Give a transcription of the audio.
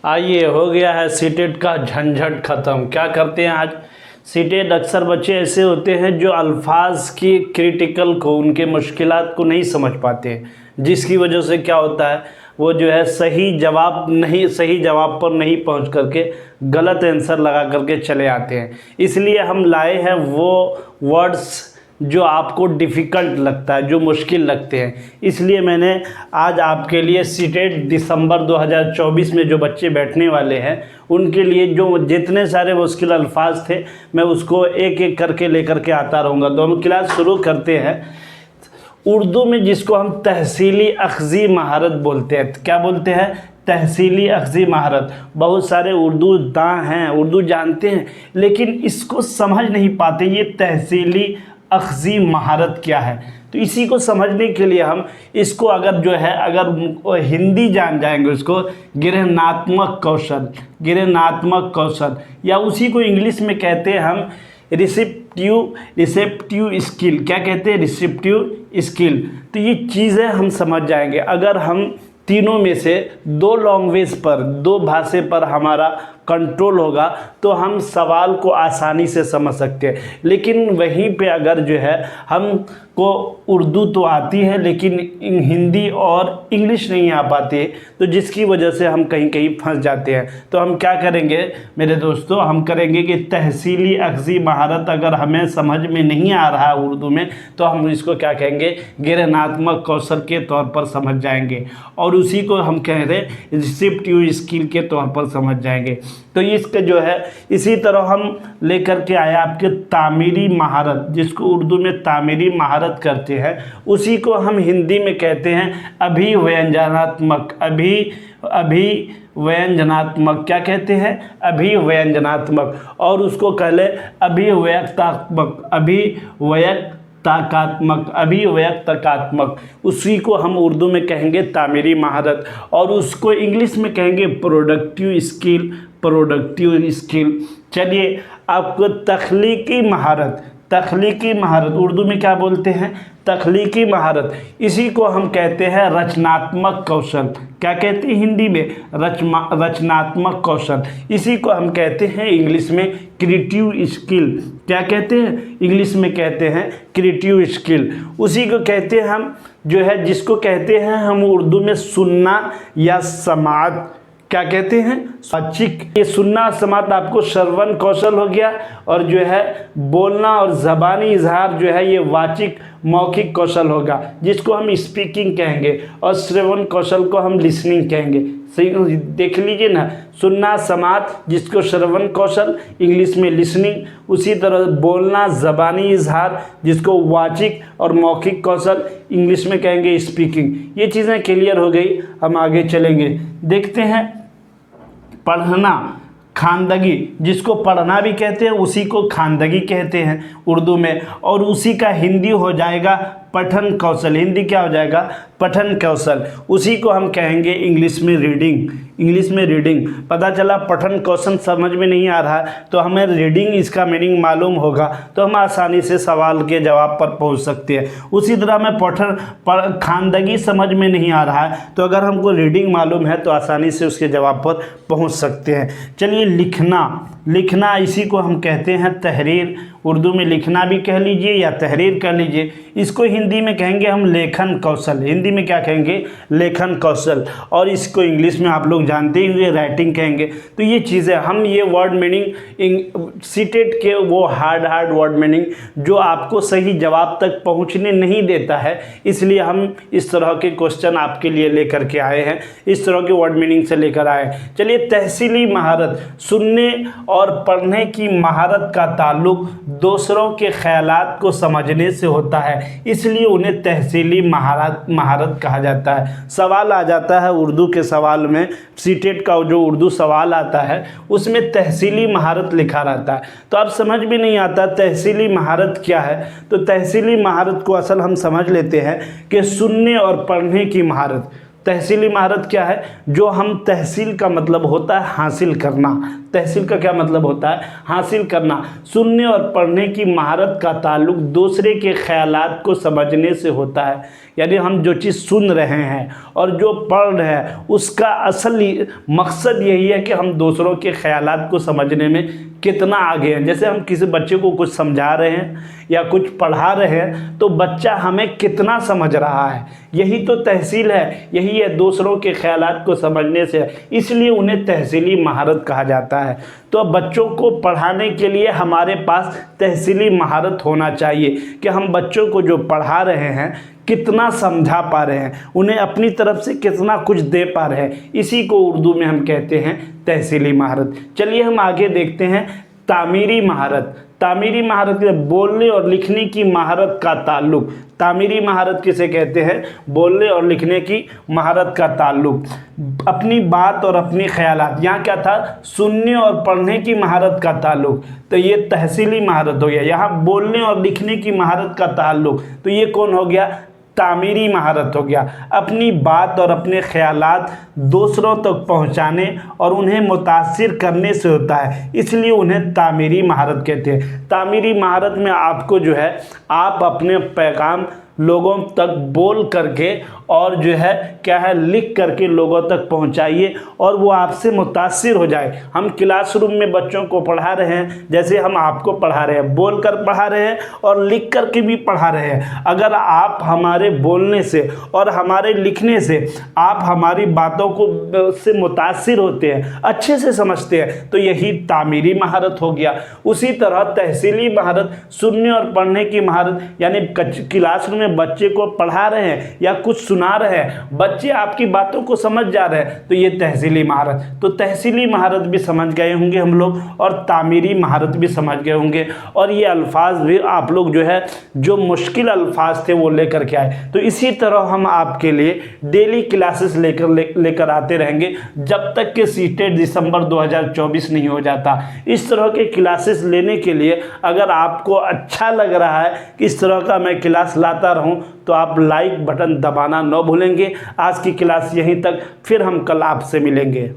आइए, हो गया है सीटेट का झंझट ख़त्म। क्या करते हैं आज सीटेट, अक्सर बच्चे ऐसे होते हैं जो अल्फाज की क्रिटिकल को, उनके मुश्किलात को नहीं समझ पाते हैं, जिसकी वजह से क्या होता है वो जो है सही जवाब पर नहीं पहुंच करके गलत आंसर लगा करके चले आते हैं। इसलिए हम लाए हैं वो वर्ड्स जो आपको डिफ़िकल्ट लगता है, जो मुश्किल लगते हैं। इसलिए मैंने आज आपके लिए सीटेट दिसंबर 2024 में जो बच्चे बैठने वाले हैं उनके लिए जो जितने सारे मुश्किल अल्फाज थे मैं उसको एक एक करके लेकर के आता रहूँगा। तो हम क्लास शुरू करते हैं उर्दू में, जिसको हम तहसीली अख्ज़ी महारत बोलते हैं। क्या बोलते हैं? तहसीली अख्ज़ी महारत। बहुत सारे उर्दू दाँ हैं, उर्दू जानते हैं, लेकिन इसको समझ नहीं पाते ये तहसीली अख्ज़ी महारत क्या है। तो इसी को समझने के लिए हम इसको अगर हिंदी जान जाएंगे, उसको गिरहनात्मक कौशल या उसी को इंग्लिश में कहते हैं हम रिसेप्टिव स्किल। क्या कहते हैं? Receptive skill. तो ये चीज़ें हम समझ जाएंगे अगर हम तीनों में से दो लैंग्वेज पर, दो भाषा पर हमारा कंट्रोल होगा तो हम सवाल को आसानी से समझ सकते हैं। लेकिन वहीं पे अगर जो है हमको उर्दू तो आती है लेकिन हिंदी और इंग्लिश नहीं आ पाती है, तो जिसकी वजह से हम कहीं कहीं फंस जाते हैं। तो हम क्या करेंगे मेरे दोस्तों, हम करेंगे कि तहसीली अख्ज़ी महारत अगर हमें समझ में नहीं आ रहा है उर्दू में, तो हम इसको क्या कहेंगे, गिरहनात्मक कौशल के तौर पर समझ जाएंगे, और उसी को हम कह रहे हैं रिसेप्टिव स्किल के तौर पर समझ जाएंगे। तो इसका जो है इसी तरह हम लेकर के आए आपके तामीरी महारत, जिसको उर्दू में तामीरी महारत करते हैं, उसी को हम हिंदी में कहते हैं अभिव्यंजनात्मक। अभिव्यंजनात्मक क्या कहते हैं? अभिव्यंजनात्मक। और उसको कह ले अभिव्यक्तात्मक, उसी को हम उर्दू में कहेंगे तामीरी महारत, और उसको इंग्लिश में कहेंगे प्रोडक्टिव स्किल। चलिए, आपको तख्लीकी महारत उर्दू में क्या बोलते हैं? तख्लीकी महारत। इसी को हम कहते हैं रचनात्मक कौशल। क्या कहते हैं हिंदी में? रचनात्मक कौशल। इसी को हम कहते हैं इंग्लिश में क्रिएटिव स्किल। क्या कहते हैं? इंग्लिश में कहते हैं क्रिएटिव स्किल। उसी को कहते हैं हम जो है, जिसको कहते हैं हम उर्दू में सुनना या समात। क्या कहते हैं? वाचिक। ये सुनना समात आपको श्रवण कौशल हो गया, और जो है बोलना और ज़बानी इजहार जो है ये वाचिक मौखिक कौशल होगा, जिसको हम स्पीकिंग कहेंगे, और श्रवण कौशल को हम लिसनिंग कहेंगे। सही देख लीजिए ना, सुनना समात जिसको श्रवण कौशल, इंग्लिश में लिसनिंग। उसी तरह बोलना ज़बानी इजहार जिसको वाचिक और मौखिक कौशल, इंग्लिश में कहेंगे स्पीकिंग। ये चीज़ें क्लियर हो गई। हम आगे चलेंगे, देखते हैं पढ़ना, खानदगी, जिसको पढ़ना भी कहते हैं उसी को खानदगी कहते हैं उर्दू में, और उसी का हिंदी हो जाएगा पठन कौशल। हिंदी क्या हो जाएगा? पठन कौशल। उसी को हम कहेंगे इंग्लिश में रीडिंग। पता चला पठन कौशल समझ में नहीं आ रहा है तो हमें रीडिंग इसका मीनिंग मालूम होगा, तो हम आसानी से सवाल के जवाब पर पहुंच सकते हैं। उसी तरह हमें खानदगी समझ में नहीं आ रहा है, तो अगर हमको रीडिंग मालूम है तो आसानी से उसके जवाब पर पहुंच सकते हैं। चलिए, लिखना इसी को हम कहते हैं तहरीर। उर्दू में लिखना भी कह लीजिए या तहरीर कह लीजिए। इसको हिंदी में कहेंगे हम लेखन कौशल। हिंदी में क्या कहेंगे? लेखन कौशल। और इसको इंग्लिश में आप लोग जानते ही राइटिंग कहेंगे। तो ये चीज़ें हम ये वर्ड मीनिंग सीटेट के वो हार्ड वर्ड मीनिंग जो आपको सही जवाब तक पहुंचने नहीं देता है, इसलिए हम इस तरह के क्वेश्चन आपके लिए लेकर के आए हैं, इस तरह के वर्ड मीनिंग से लेकर आए। चलिए, तहसीली महारत, सुनने और पढ़ने की महारत का ताल्लुक दूसरों के ख्यालात को समझने से होता है, इसलिए उन्हें तहसीली महारत कहा जाता है। सवाल आ जाता है उर्दू के सवाल में, सीटेट का जो उर्दू सवाल आता है उसमें तहसीली महारत लिखा रहता है, तो अब समझ में नहीं आता तहसीली महारत क्या है। तो तहसीली महारत को असल हम समझ लेते हैं कि सुनने और पढ़ने की महारत। तहसीली महारत क्या है? जो हम तहसील का मतलब होता है हासिल करना। तहसील का क्या मतलब होता है? हासिल करना। सुनने और पढ़ने की महारत का ताल्लुक दूसरे के ख्यालात को समझने से होता है, यानी हम जो चीज़ सुन रहे हैं और जो पढ़ रहे हैं उसका असली मकसद यही है कि हम दूसरों के ख्यालात को समझने में कितना आगे हैं। जैसे हम किसी बच्चे को कुछ समझा रहे हैं या कुछ पढ़ा रहे हैं तो बच्चा हमें कितना समझ रहा है, यही तो तहसील है, यही है दूसरों के ख्यालात को समझने से, इसलिए उन्हें तहसीली महारत कहा जाता है। तो अब बच्चों को पढ़ाने के लिए हमारे पास तहसीली महारत होना चाहिए कि हम बच्चों को जो पढ़ा रहे हैं कितना समझा पा रहे हैं, उन्हें अपनी तरफ से कितना कुछ दे पा रहे हैं। इसी को उर्दू में हम कहते हैं तहसीली महारत। चलिए हम आगे देखते हैं तामीरी महारत। तामीरी महारत के बोलने और लिखने की महारत का ताल्लुक। तामीरी महारत किसे कहते हैं? बोलने और लिखने की महारत का ताल्लुक। अपनी बात और अपने ख्यालात, यहाँ क्या था? सुनने और पढ़ने की महारत का ताल्लुक, तो ये तहसीली महारत हो गया। यहाँ बोलने और लिखने की महारत का ताल्लुक, तो ये कौन हो गया? तामीरी महारत हो गया। अपनी बात और अपने ख्यालात दूसरों तक पहुंचाने और उन्हें मुतासिर करने से होता है, इसलिए उन्हें तामीरी महारत कहते हैं। तामीरी महारत में आपको जो है आप अपने पैगाम लोगों तक बोल करके और जो है क्या है लिख करके लोगों तक पहुंचाइए और वो आपसे मुतासिर हो जाए। हम क्लासरूम में बच्चों को पढ़ा रहे हैं, जैसे हम आपको पढ़ा रहे हैं, बोल कर पढ़ा रहे हैं और लिख कर के भी पढ़ा रहे हैं। अगर आप हमारे बोलने से और हमारे लिखने से आप हमारी बातों को से मुतासिर होते हैं, अच्छे से समझते हैं, तो यही तामीरी महारत हो गया। उसी तरह तहसीली महारत सुनने और पढ़ने की महारत, यानी क्लासरूम में बच्चे को पढ़ा रहे हैं या कुछ सुना रहे हैं, बच्चे आपकी बातों को समझ जा रहे हैं, तो ये तहसीली महारत। तो तहसीली महारत भी समझ गए होंगे हम लोग और तामीरी महारत भी समझ गए होंगे। और ये अल्फाज भी आप लोग जो है जो मुश्किल अल्फाज थे वो लेकर के आए। तो इसी तरह हम आपके लिए डेली क्लासेस लेकर आते रहेंगे जब तक कि सीटेट दिसंबर 2024 नहीं हो जाता। इस तरह के क्लासेस लेने के लिए अगर आपको अच्छा लग रहा है कि इस तरह का मैं क्लास लाता रहूं, तो आप लाइक बटन दबाना न भूलेंगे। आज की क्लास यहीं तक, फिर हम कल आपसे मिलेंगे।